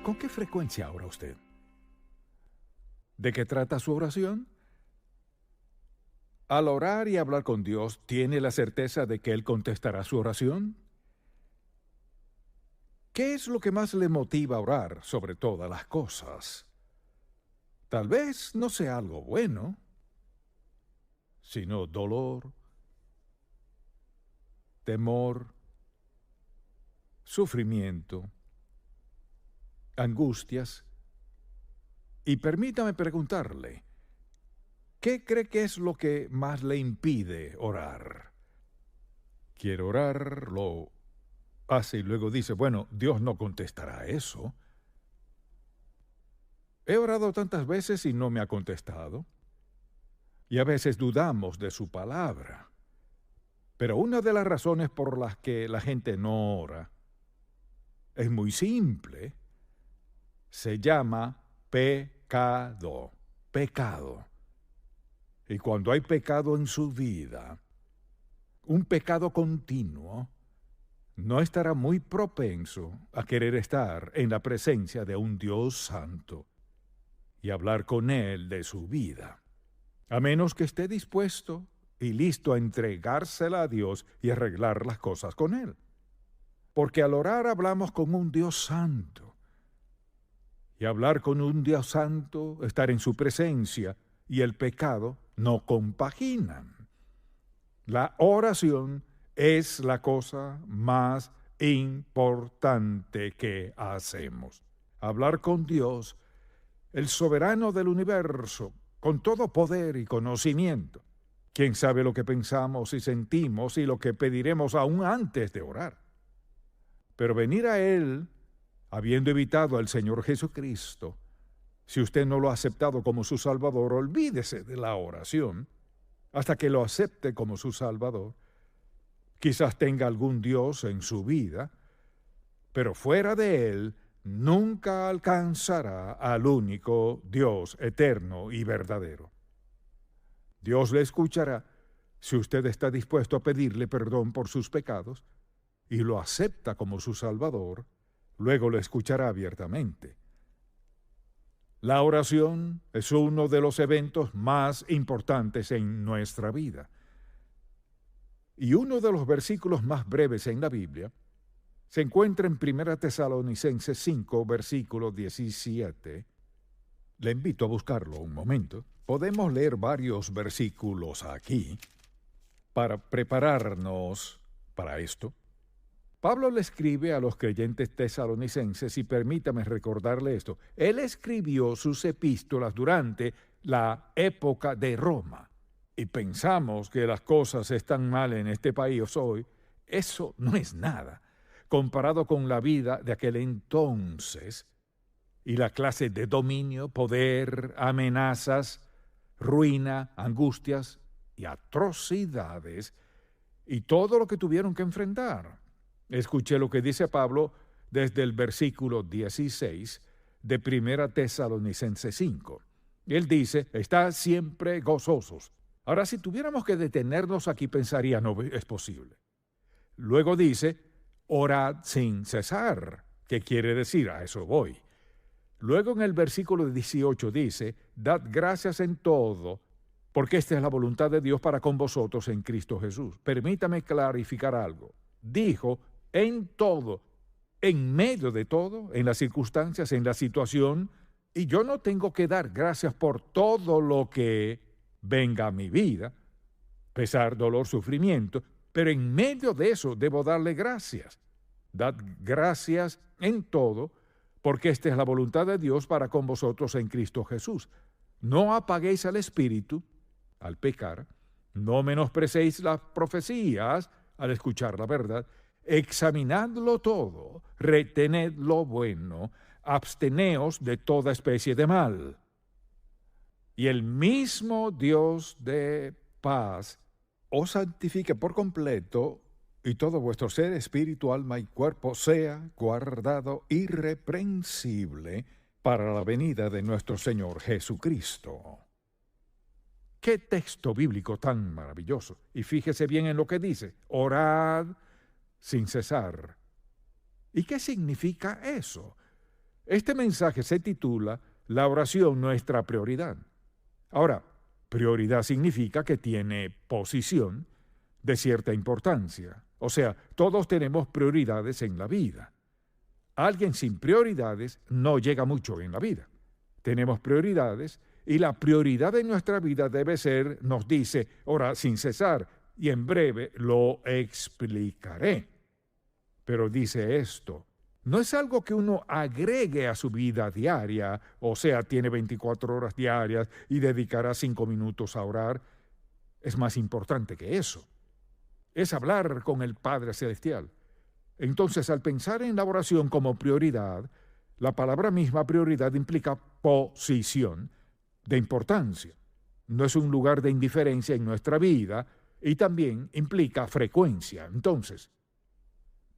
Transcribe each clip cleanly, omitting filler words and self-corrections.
¿Con qué frecuencia ora usted? ¿De qué trata su oración? Al orar y hablar con Dios, ¿tiene la certeza de que Él contestará su oración? ¿Qué es lo que más le motiva a orar sobre todas las cosas? Tal vez no sea algo bueno, sino dolor, temor, sufrimiento, angustias. Y permítame preguntarle, ¿qué cree que es lo que más le impide orar? Quiere orar, lo hace y luego dice, bueno, Dios no contestará eso. He orado tantas veces y no me ha contestado. Y a veces dudamos de su palabra. Pero una de las razones por las que la gente no ora es muy simple. Se llama pecado. Pecado. Y cuando hay pecado en su vida, un pecado continuo, no estará muy propenso a querer estar en la presencia de un Dios santo y hablar con Él de su vida, a menos que esté dispuesto y listo a entregársela a Dios y arreglar las cosas con Él. Porque al orar hablamos con un Dios santo, y hablar con un Dios santo, estar en su presencia y el pecado no compaginan. La oración es la cosa más importante que hacemos. Hablar con Dios, el soberano del universo, con todo poder y conocimiento. ¿Quién sabe lo que pensamos y sentimos y lo que pediremos aún antes de orar? Pero venir a Él, habiendo evitado al Señor Jesucristo, si usted no lo ha aceptado como su Salvador, olvídese de la oración hasta que lo acepte como su Salvador. Quizás tenga algún Dios en su vida, pero fuera de Él nunca alcanzará al único Dios eterno y verdadero. Dios le escuchará si usted está dispuesto a pedirle perdón por sus pecados y lo acepta como su Salvador, luego lo escuchará abiertamente. La oración es uno de los eventos más importantes en nuestra vida. Y uno de los versículos más breves en la Biblia se encuentra en 1 Tesalonicenses 5, versículo 17. Le invito a buscarlo un momento. Podemos leer varios versículos aquí para prepararnos para esto. Pablo le escribe a los creyentes tesalonicenses, y permítame recordarle esto, él escribió sus epístolas durante la época de Roma. Y pensamos que las cosas están mal en este país hoy. Eso no es nada comparado con la vida de aquel entonces y la clase de dominio, poder, amenazas, ruina, angustias y atrocidades y todo lo que tuvieron que enfrentar. Escuché lo que dice Pablo desde el versículo 16 de 1 Tesalonicenses 5. Él dice, está siempre gozosos. Ahora, si tuviéramos que detenernos aquí, pensaría, no es posible. Luego dice, orad sin cesar. ¿Qué quiere decir? A eso voy. Luego en el versículo 18 dice, dad gracias en todo, porque esta es la voluntad de Dios para con vosotros en Cristo Jesús. Permítame clarificar algo. Dijo, en todo, en medio de todo, en las circunstancias, en la situación, y yo no tengo que dar gracias por todo lo que venga a mi vida, pesar, dolor, sufrimiento, pero en medio de eso debo darle gracias. Dad gracias en todo, porque esta es la voluntad de Dios para con vosotros en Cristo Jesús. No apaguéis al Espíritu al pecar, no menosprecéis las profecías al escuchar la verdad, examinadlo todo, retened lo bueno, absteneos de toda especie de mal. Y el mismo Dios de paz os santifique por completo, y todo vuestro ser, espíritu, alma y cuerpo sea guardado irreprensible para la venida de nuestro Señor Jesucristo. ¡Qué texto bíblico tan maravilloso! Y fíjese bien en lo que dice, orad sin cesar. ¿Y qué significa eso? Este mensaje se titula La oración, nuestra prioridad. Ahora, prioridad significa que tiene posición de cierta importancia. O sea, todos tenemos prioridades en la vida. Alguien sin prioridades no llega mucho en la vida. Tenemos prioridades y la prioridad de nuestra vida debe ser, nos dice, ora sin cesar, y en breve lo explicaré. Pero dice esto, no es algo que uno agregue a su vida diaria, o sea, tiene 24 horas diarias y dedicará 5 minutos a orar. Es más importante que eso. Es hablar con el Padre Celestial. Entonces, al pensar en la oración como prioridad, la palabra misma prioridad implica posición de importancia. No es un lugar de indiferencia en nuestra vida y también implica frecuencia. Entonces,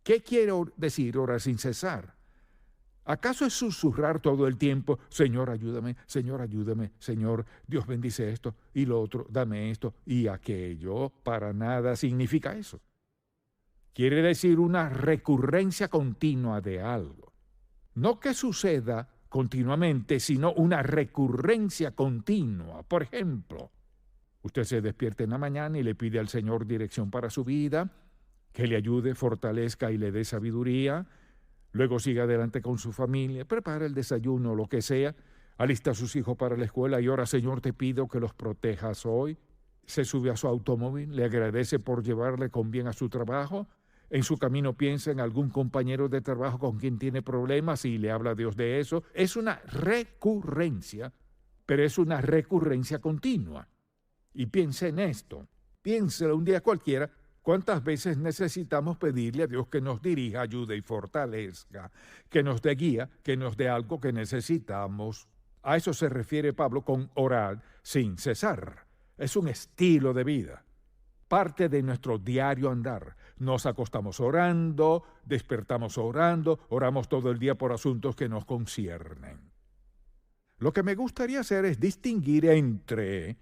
¿qué quiero decir orar sin cesar? ¿Acaso es susurrar todo el tiempo, Señor, ayúdame, Señor, Dios bendice esto y lo otro, dame esto y aquello? Para nada significa eso. Quiere decir una recurrencia continua de algo. No que suceda continuamente, sino una recurrencia continua. Por ejemplo, usted se despierta en la mañana y le pide al Señor dirección para su vida, que le ayude, fortalezca y le dé sabiduría. Luego sigue adelante con su familia, prepara el desayuno, lo que sea, alista a sus hijos para la escuela y ahora, Señor, te pido que los protejas hoy. Se sube a su automóvil, le agradece por llevarle con bien a su trabajo. En su camino piensa en algún compañero de trabajo con quien tiene problemas y le habla a Dios de eso. Es una recurrencia, pero es una recurrencia continua. Y piense en esto, piénselo un día cualquiera. ¿Cuántas veces necesitamos pedirle a Dios que nos dirija, ayude y fortalezca, que nos dé guía, que nos dé algo que necesitamos? A eso se refiere Pablo con orar sin cesar. Es un estilo de vida, parte de nuestro diario andar. Nos acostamos orando, despertamos orando, oramos todo el día por asuntos que nos conciernen. Lo que me gustaría hacer es distinguir entre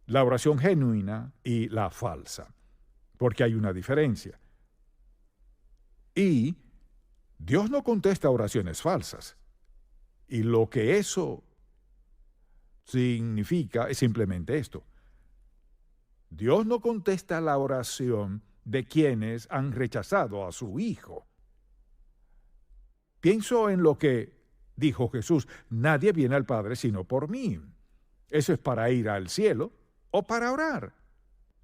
la oración genuina y la falsa, porque hay una diferencia. Y Dios no contesta oraciones falsas. Y lo que eso significa es simplemente esto. Dios no contesta la oración de quienes han rechazado a su Hijo. Pienso en lo que dijo Jesús, nadie viene al Padre sino por mí. Eso es para ir al cielo o para orar.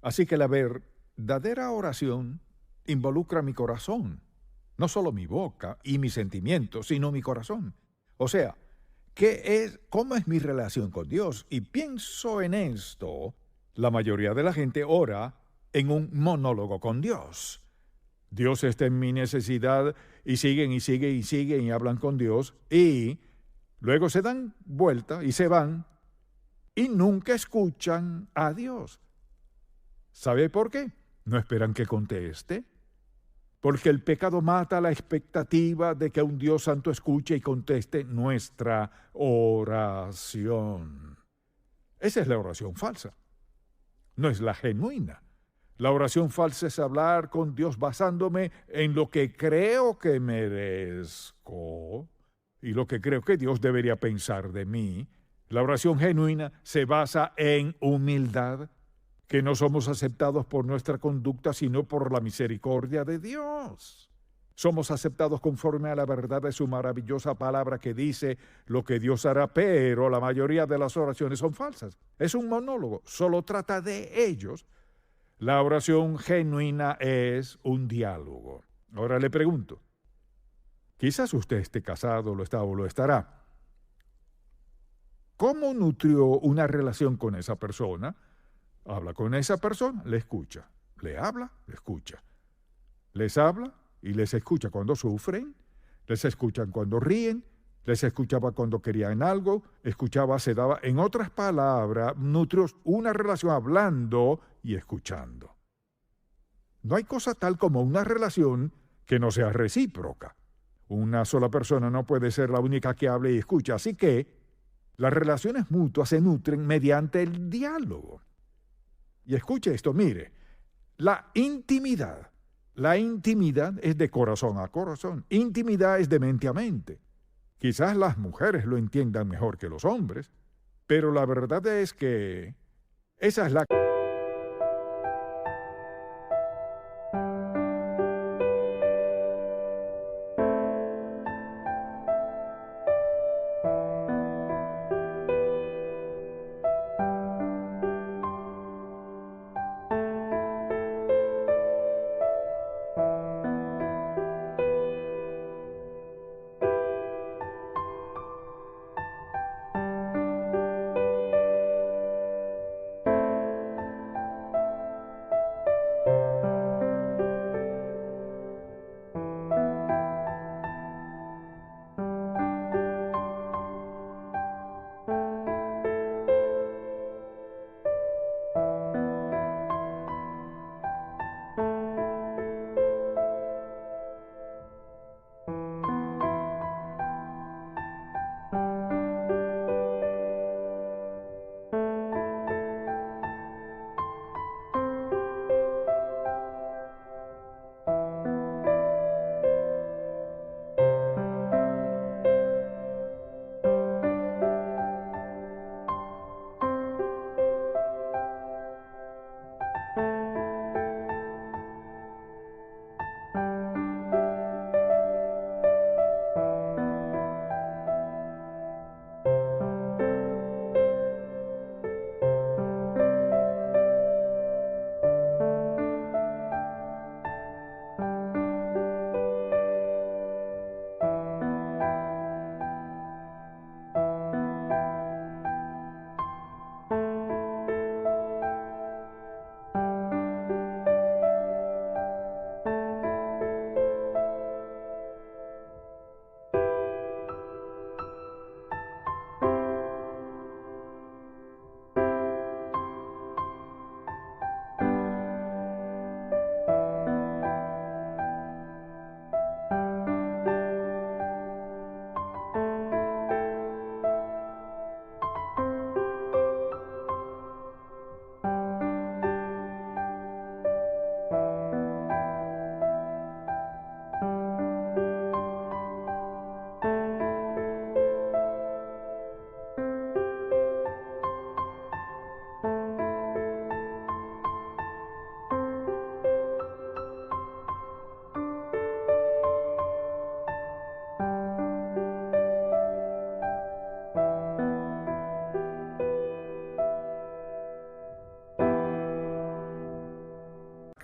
Así que la verdadera oración involucra mi corazón, no solo mi boca y mis sentimientos, sino mi corazón. O sea, ¿cómo es mi relación con Dios? Y pienso en esto. La mayoría de la gente ora en un monólogo con Dios. Dios está en mi necesidad y siguen y hablan con Dios y luego se dan vuelta y se van y nunca escuchan a Dios. ¿Sabe por qué? No esperan que conteste. Porque el pecado mata la expectativa de que un Dios santo escuche y conteste nuestra oración. Esa es la oración falsa. No es la genuina. La oración falsa es hablar con Dios basándome en lo que creo que merezco y lo que creo que Dios debería pensar de mí. La oración genuina se basa en humildad, que no somos aceptados por nuestra conducta, sino por la misericordia de Dios. Somos aceptados conforme a la verdad de su maravillosa palabra que dice lo que Dios hará, pero la mayoría de las oraciones son falsas. Es un monólogo, solo trata de ellos. La oración genuina es un diálogo. Ahora le pregunto, quizás usted esté casado, lo está o lo estará. ¿Cómo nutrió una relación con esa persona? Habla con esa persona, le escucha. Le habla, le escucha. Les habla y les escucha cuando sufren, les escuchan cuando ríen, les escuchaba cuando querían algo, escuchaba, se daba. En otras palabras, nutrió una relación hablando y escuchando. No hay cosa tal como una relación que no sea recíproca. Una sola persona no puede ser la única que hable y escucha, así que las relaciones mutuas se nutren mediante el diálogo. Y escuche esto, mire, la intimidad es de corazón a corazón, intimidad es de mente a mente. Quizás las mujeres lo entiendan mejor que los hombres, pero la verdad es que esa es la...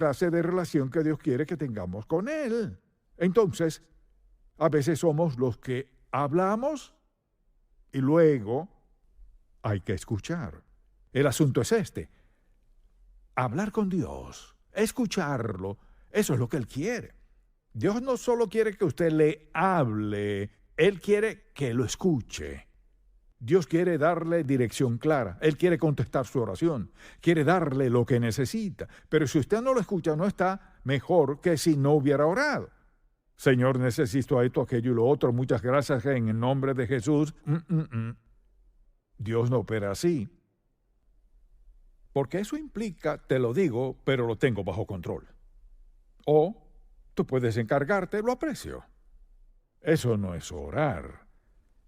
clase de relación que Dios quiere que tengamos con Él. Entonces, a veces somos los que hablamos y luego hay que escuchar. El asunto es este: hablar con Dios, escucharlo, eso es lo que Él quiere. Dios no solo quiere que usted le hable, Él quiere que lo escuche. Dios quiere darle dirección clara. Él quiere contestar su oración. Quiere darle lo que necesita. Pero si usted no lo escucha, no está mejor que si no hubiera orado. Señor, necesito esto, aquello y lo otro. Muchas gracias en el nombre de Jesús. Dios no opera así. Porque eso implica, te lo digo, pero lo tengo bajo control. O tú puedes encargarte, lo aprecio. Eso no es orar.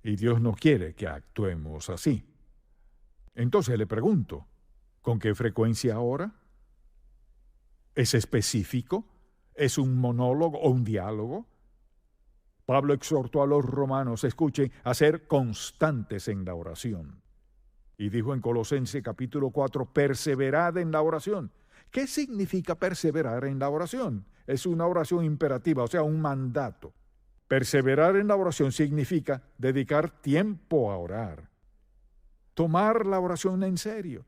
Y Dios no quiere que actuemos así. Entonces le pregunto, ¿con qué frecuencia ora? ¿Es específico? ¿Es un monólogo o un diálogo? Pablo exhortó a los romanos, escuchen, a ser constantes en la oración. Y dijo en Colosenses capítulo 4, perseverad en la oración. ¿Qué significa perseverar en la oración? Es una oración imperativa, o sea, un mandato. Perseverar en la oración significa dedicar tiempo a orar. Tomar la oración en serio,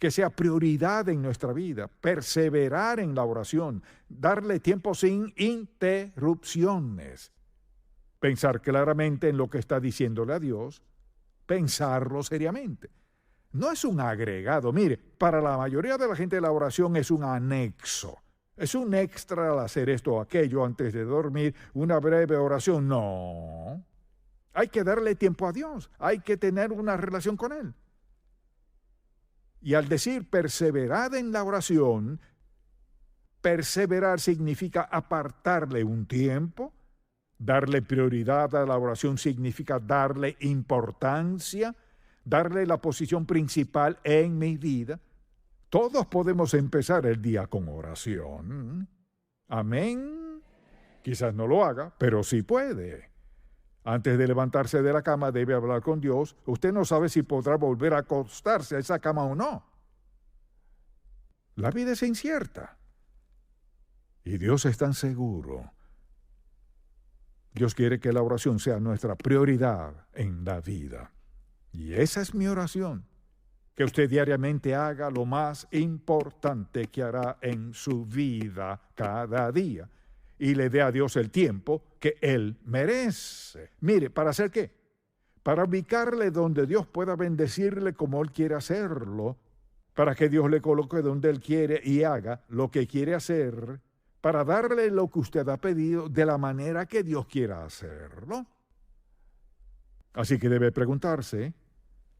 que sea prioridad en nuestra vida. Perseverar en la oración, darle tiempo sin interrupciones. Pensar claramente en lo que está diciéndole a Dios, pensarlo seriamente. No es un agregado. Mire, para la mayoría de la gente la oración es un anexo. Es un extra al hacer esto o aquello antes de dormir, una breve oración. No. Hay que darle tiempo a Dios. Hay que tener una relación con Él. Y al decir perseverad en la oración, perseverar significa apartarle un tiempo, Darle prioridad a la oración significa darle importancia, darle la posición principal en mi vida. Todos podemos empezar el día con oración. Amén. Quizás no lo haga, pero sí puede. Antes de levantarse de la cama debe hablar con Dios. Usted no sabe si podrá volver a acostarse a esa cama o no. La vida es incierta. Y Dios es tan seguro. Dios quiere que la oración sea nuestra prioridad en la vida. Y esa es mi oración. Que usted diariamente haga lo más importante que hará en su vida cada día. Y le dé a Dios el tiempo que Él merece. Mire, ¿para hacer qué? Para ubicarle donde Dios pueda bendecirle como Él quiere hacerlo. Para que Dios le coloque donde Él quiere y haga lo que quiere hacer. Para darle lo que usted ha pedido de la manera que Dios quiera hacerlo. Así que debe preguntarse,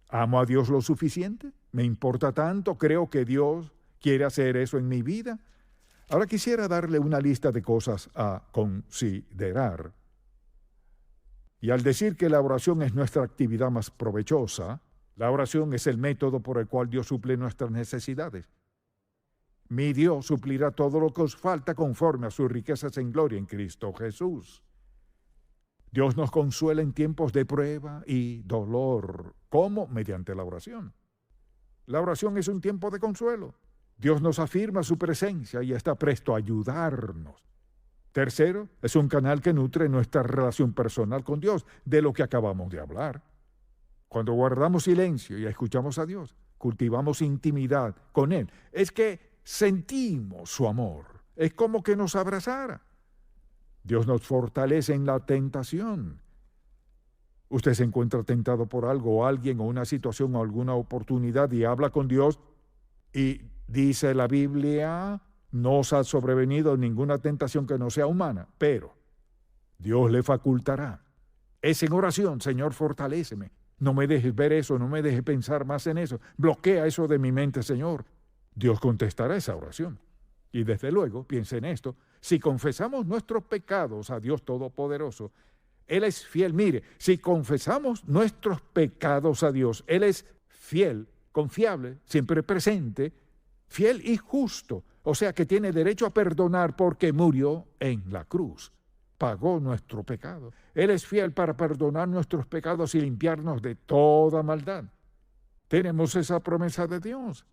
¿amo a Dios lo suficiente? ¿Me importa tanto? ¿Creo que Dios quiere hacer eso en mi vida? Ahora quisiera darle una lista de cosas a considerar. Y al decir que la oración es nuestra actividad más provechosa, la oración es el método por el cual Dios suple nuestras necesidades. Mi Dios suplirá todo lo que os falta conforme a sus riquezas en gloria en Cristo Jesús. Dios nos consuela en tiempos de prueba y dolor. ¿Cómo? Mediante la oración. La oración es un tiempo de consuelo. Dios nos afirma su presencia y está presto a ayudarnos. Tercero, es un canal que nutre nuestra relación personal con Dios, de lo que acabamos de hablar. Cuando guardamos silencio y escuchamos a Dios, cultivamos intimidad con Él. Es que sentimos su amor. Es como que nos abrazara. Dios nos fortalece en la tentación. Usted se encuentra tentado por algo o alguien o una situación o alguna oportunidad y habla con Dios y dice la Biblia, no os ha sobrevenido ninguna tentación que no sea humana, pero Dios le facultará. Es en oración, Señor, fortaléceme. No me dejes ver eso, no me dejes pensar más en eso. Bloquea eso de mi mente, Señor. Dios contestará esa oración. Y desde luego, piense en esto, si confesamos nuestros pecados a Dios Todopoderoso, Él es fiel. Mire, si confesamos nuestros pecados a Dios, Él es fiel, confiable, siempre presente, fiel y justo. O sea que tiene derecho a perdonar porque murió en la cruz. Pagó nuestro pecado. Él es fiel para perdonar nuestros pecados y limpiarnos de toda maldad. Tenemos esa promesa de Dios.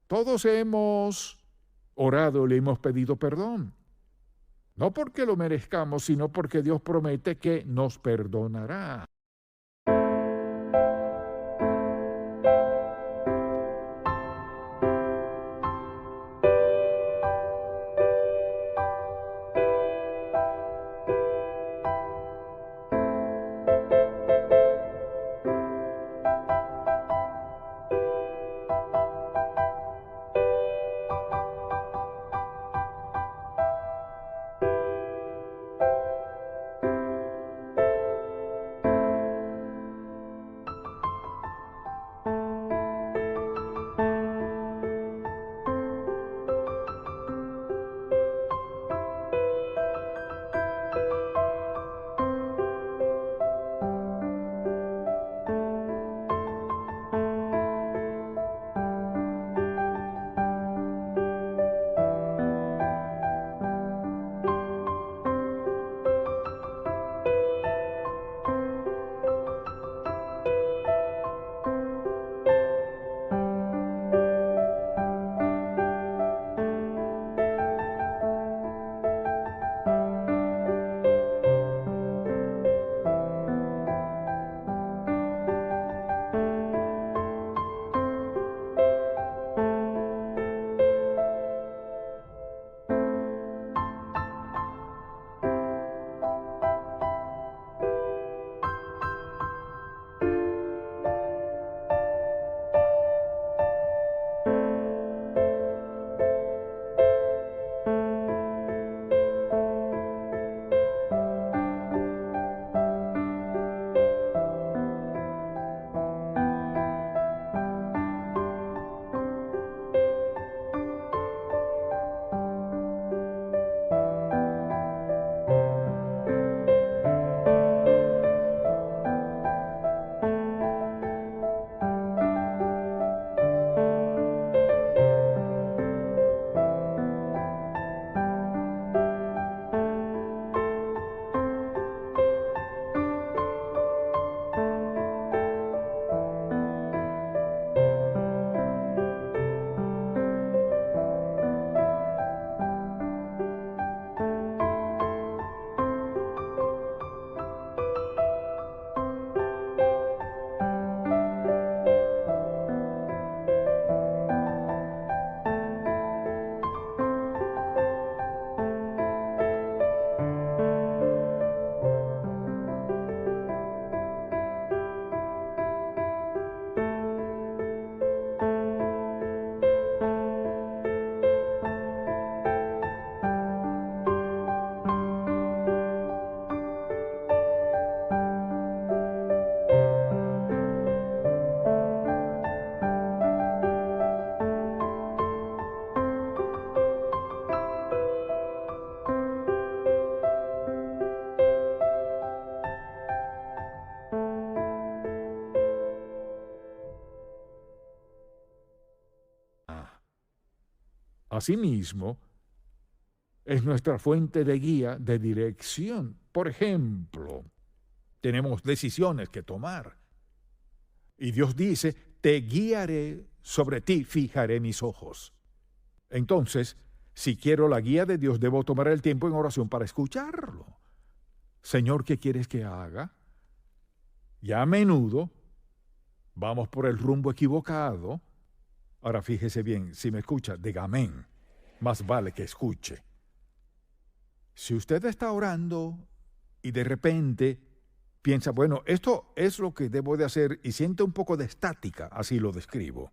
Todos hemos orado, le hemos pedido perdón. No porque lo merezcamos, sino porque Dios promete que nos perdonará. Asimismo, es nuestra fuente de guía, de dirección. Por ejemplo, tenemos decisiones que tomar. Y Dios dice, te guiaré, sobre ti fijaré mis ojos. Entonces, si quiero la guía de Dios, debo tomar el tiempo en oración para escucharlo. Señor, ¿qué quieres que haga? Y a menudo vamos por el rumbo equivocado. Ahora fíjese bien, si me escucha, diga amén. Más vale que escuche. Si usted está orando y de repente piensa, bueno, esto es lo que debo de hacer y siente un poco de estática, así lo describo.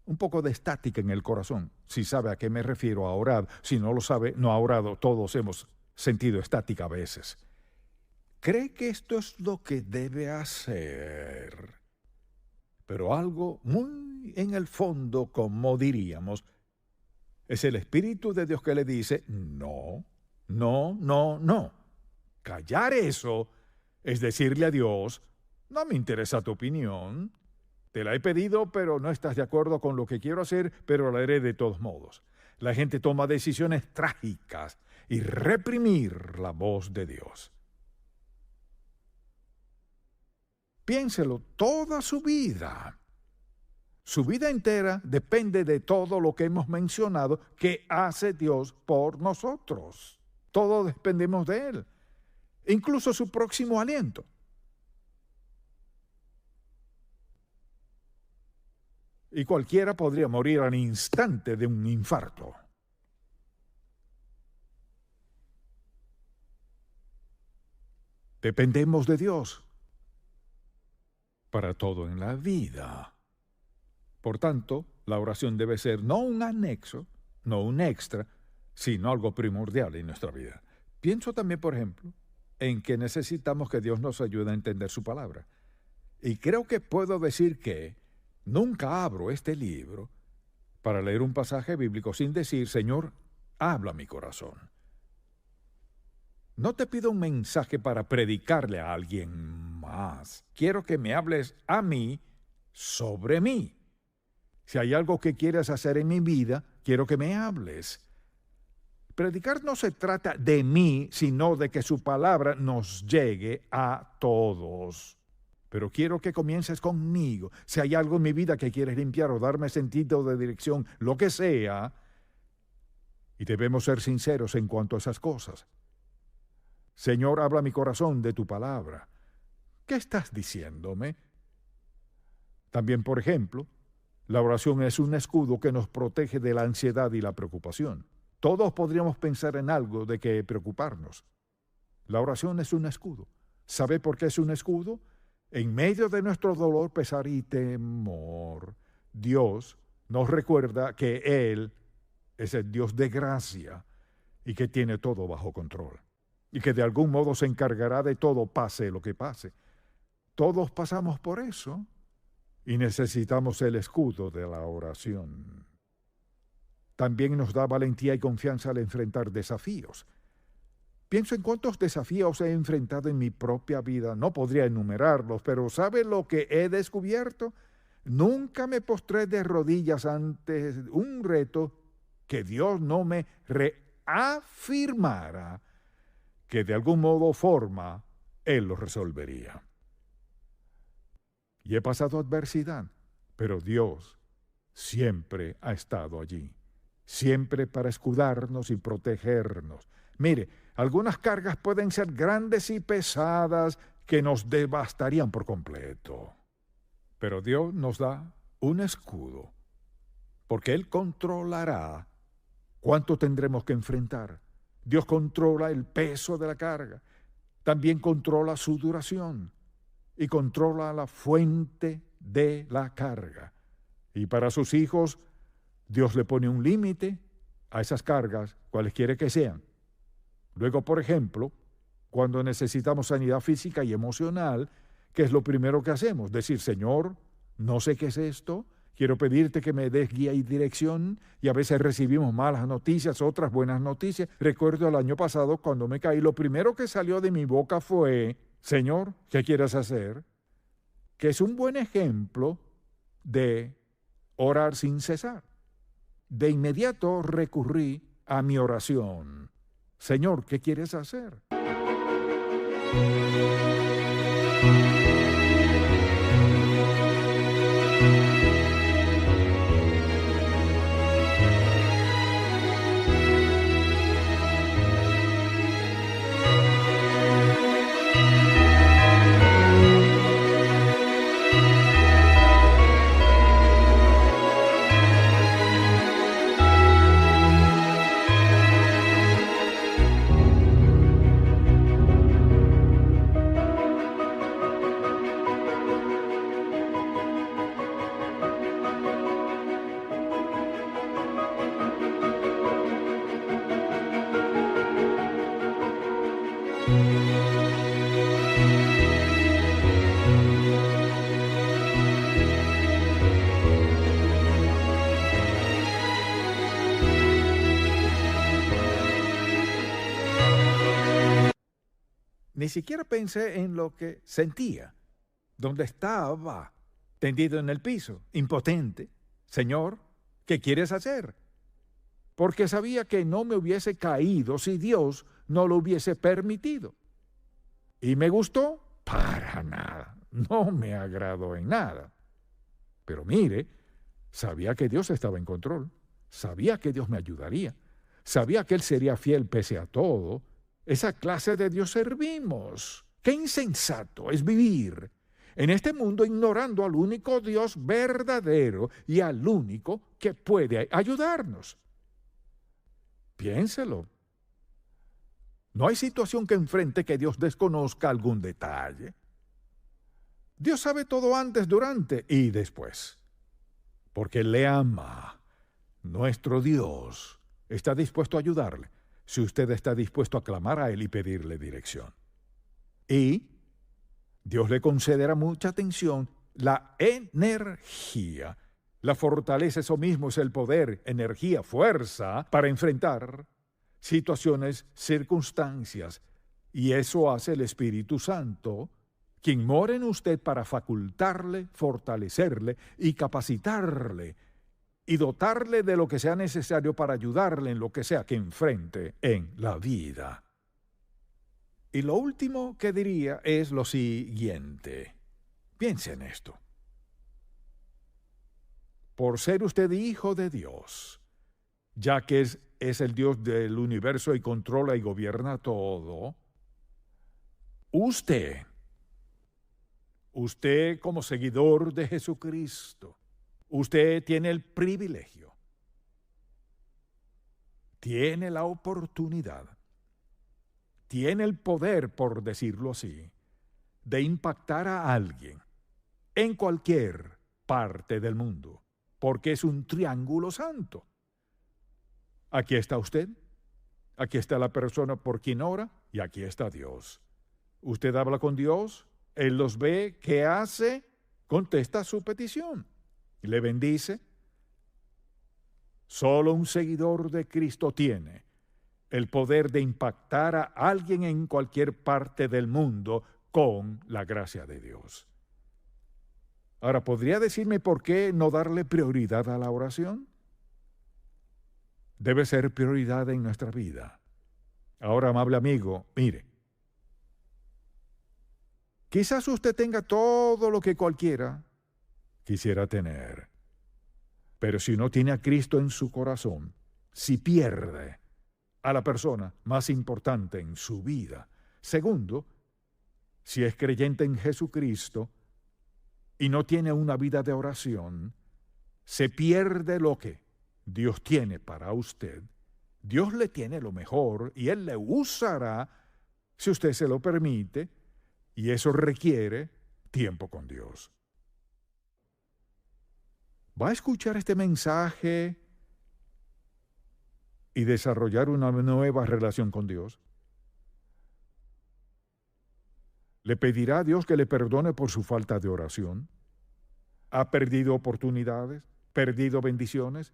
Un poco de estática en el corazón. Si sabe a qué me refiero a orar, si no lo sabe, no ha orado, todos hemos sentido estática a veces. ¿Cree que esto es lo que debe hacer? Pero algo muy en el fondo, como diríamos, es el Espíritu de Dios que le dice, no, no, no, no. Callar eso es decirle a Dios, no me interesa tu opinión, te la he pedido, pero no estás de acuerdo con lo que quiero hacer, pero la haré de todos modos. La gente toma decisiones trágicas y reprimir la voz de Dios. Piénselo, toda su vida entera depende de todo lo que hemos mencionado que hace Dios por nosotros. Todos dependemos de Él, incluso su próximo aliento. Y cualquiera podría morir al instante de un infarto. Dependemos de Dios para todo en la vida. Por tanto, la oración debe ser no un anexo, no un extra, sino algo primordial en nuestra vida. Pienso también, por ejemplo, en que necesitamos que Dios nos ayude a entender su palabra. Y creo que puedo decir que nunca abro este libro para leer un pasaje bíblico sin decir, Señor, habla mi corazón. No te pido un mensaje para predicarle a alguien más. Quiero que me hables a mí sobre mí. Si hay algo que quieras hacer en mi vida, quiero que me hables. Predicar no se trata de mí, sino de que su palabra nos llegue a todos. Pero quiero que comiences conmigo. Si hay algo en mi vida que quieres limpiar o darme sentido de dirección, lo que sea, y debemos ser sinceros en cuanto a esas cosas. Señor, habla mi corazón de tu palabra. ¿Qué estás diciéndome? También, por ejemplo, la oración es un escudo que nos protege de la ansiedad y la preocupación. Todos podríamos pensar en algo de que preocuparnos. La oración es un escudo. ¿Sabe por qué es un escudo? En medio de nuestro dolor, pesar y temor, Dios nos recuerda que Él es el Dios de gracia y que tiene todo bajo control. Y que de algún modo se encargará de todo, pase lo que pase. Todos pasamos por eso y necesitamos el escudo de la oración. También nos da valentía y confianza al enfrentar desafíos. Pienso en cuántos desafíos he enfrentado en mi propia vida. No podría enumerarlos, pero ¿sabe lo que he descubierto? Nunca me postré de rodillas ante un reto que Dios no me reafirmara que de algún modo o forma Él lo resolvería. Y he pasado adversidad, pero Dios siempre ha estado allí, siempre para escudarnos y protegernos. Mire, algunas cargas pueden ser grandes y pesadas que nos devastarían por completo, pero Dios nos da un escudo, porque Él controlará cuánto tendremos que enfrentar. Dios controla el peso de la carga, también controla su duración y controla la fuente de la carga. Y para sus hijos, Dios le pone un límite a esas cargas, cualesquiera que sean. Luego, por ejemplo, cuando necesitamos sanidad física y emocional, ¿qué es lo primero que hacemos? Decir, Señor, no sé qué es esto, quiero pedirte que me des guía y dirección, y a veces recibimos malas noticias, otras buenas noticias. Recuerdo el año pasado cuando me caí, lo primero que salió de mi boca fue, Señor, ¿qué quieres hacer? Que es un buen ejemplo de orar sin cesar. de inmediato recurrí a mi oración. Señor, ¿qué quieres hacer? Ni siquiera pensé en lo que sentía, donde estaba, tendido en el piso, impotente. Señor, ¿qué quieres hacer? Porque sabía que no me hubiese caído si Dios no lo hubiese permitido. ¿Y me gustó? Para nada. No me agradó en nada. Pero mire, sabía que Dios estaba en control. Sabía que Dios me ayudaría. Sabía que Él sería fiel pese a todo. Esa clase de Dios servimos. ¡Qué insensato es vivir en este mundo ignorando al único Dios verdadero y al único que puede ayudarnos! Piénselo. No hay situación que enfrente que Dios desconozca algún detalle. Dios sabe todo antes, durante y después. Porque Él le ama. Nuestro Dios está dispuesto a ayudarle si usted está dispuesto a clamar a Él y pedirle dirección. Y Dios le concederá mucha atención, la energía, la fortaleza, eso mismo es el poder, energía, fuerza para enfrentar situaciones, circunstancias. Y eso hace el Espíritu Santo, quien mora en usted para facultarle, fortalecerle y capacitarle y dotarle de lo que sea necesario para ayudarle en lo que sea que enfrente en la vida. Y lo último que diría es lo siguiente. Piense en esto. Por ser usted hijo de Dios, ya que es el Dios del universo y controla y gobierna todo, usted como seguidor de Jesucristo, usted tiene el privilegio, tiene la oportunidad, tiene el poder, por decirlo así, de impactar a alguien en cualquier parte del mundo, porque es un triángulo santo. Aquí está usted, aquí está la persona por quien ora y aquí está Dios. Usted habla con Dios, Él los ve, ¿qué hace? Contesta su petición. Le bendice. Solo un seguidor de Cristo tiene el poder de impactar a alguien en cualquier parte del mundo con la gracia de Dios. Ahora, ¿podría decirme por qué no darle prioridad a la oración? Debe ser prioridad en nuestra vida. Ahora, amable amigo, mire, quizás usted tenga todo lo que cualquiera quisiera tener. Pero si no tiene a Cristo en su corazón, si pierde a la persona más importante en su vida. Segundo, si es creyente en Jesucristo y no tiene una vida de oración, se pierde lo que Dios tiene para usted. Dios le tiene lo mejor y Él le usará si usted se lo permite, y eso requiere tiempo con Dios. ¿Va a escuchar este mensaje y desarrollar una nueva relación con Dios? ¿Le pedirá a Dios que le perdone por su falta de oración? ¿Ha perdido oportunidades? ¿Perdido bendiciones?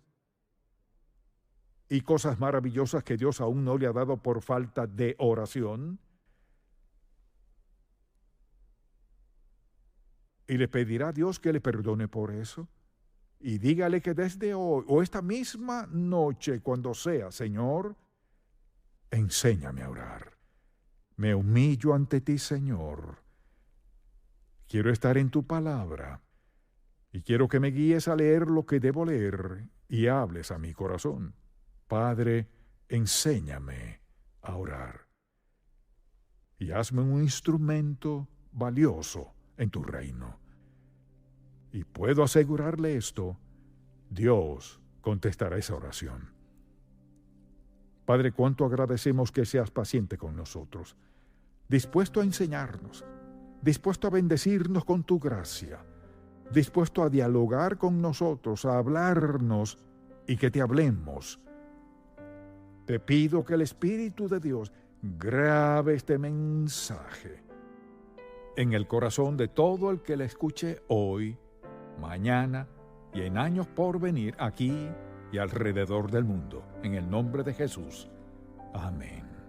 ¿Y cosas maravillosas que Dios aún no le ha dado por falta de oración? ¿Y le pedirá a Dios que le perdone por eso? y dígale que desde hoy o esta misma noche, cuando sea, Señor, enséñame a orar. Me humillo ante ti, Señor. Quiero estar en tu palabra y quiero que me guíes a leer lo que debo leer y hables a mi corazón. Padre, enséñame a orar y hazme un instrumento valioso en tu reino. Y puedo asegurarle esto, Dios contestará esa oración. Padre, cuánto agradecemos que seas paciente con nosotros, dispuesto a enseñarnos, dispuesto a bendecirnos con tu gracia, dispuesto a dialogar con nosotros, a hablarnos y que te hablemos. Te pido que el Espíritu de Dios grabe este mensaje en el corazón de todo el que le escuche hoy, mañana y en años por venir, aquí y alrededor del mundo. En el nombre de Jesús. Amén.